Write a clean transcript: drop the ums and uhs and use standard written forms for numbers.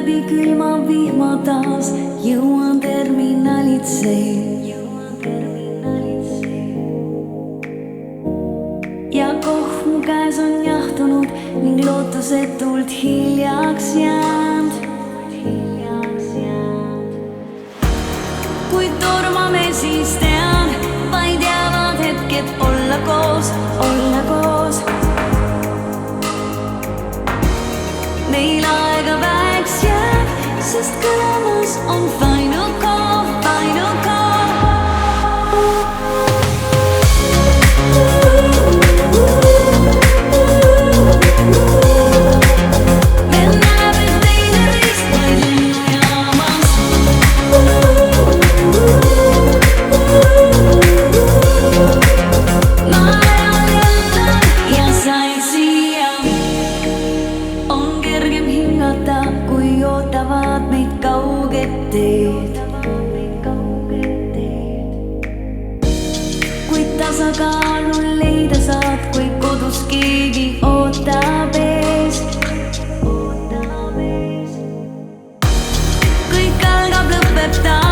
läbi külma vihma taas jõuan terminalitse. Ja kohv mu käes on jahtunud ning lootusetult hiljaks jäänud. Kui tormame, siis tean, vaid jäävad hetked olla koos, olla koos. Meil aega väheks jääb, sest kõlamas on final call, final call. Kui ootavad meid kauged teed, kui tasakaalu leida saad, kui kodus keegi ootab ees. Kõik algab, lõpeb taas.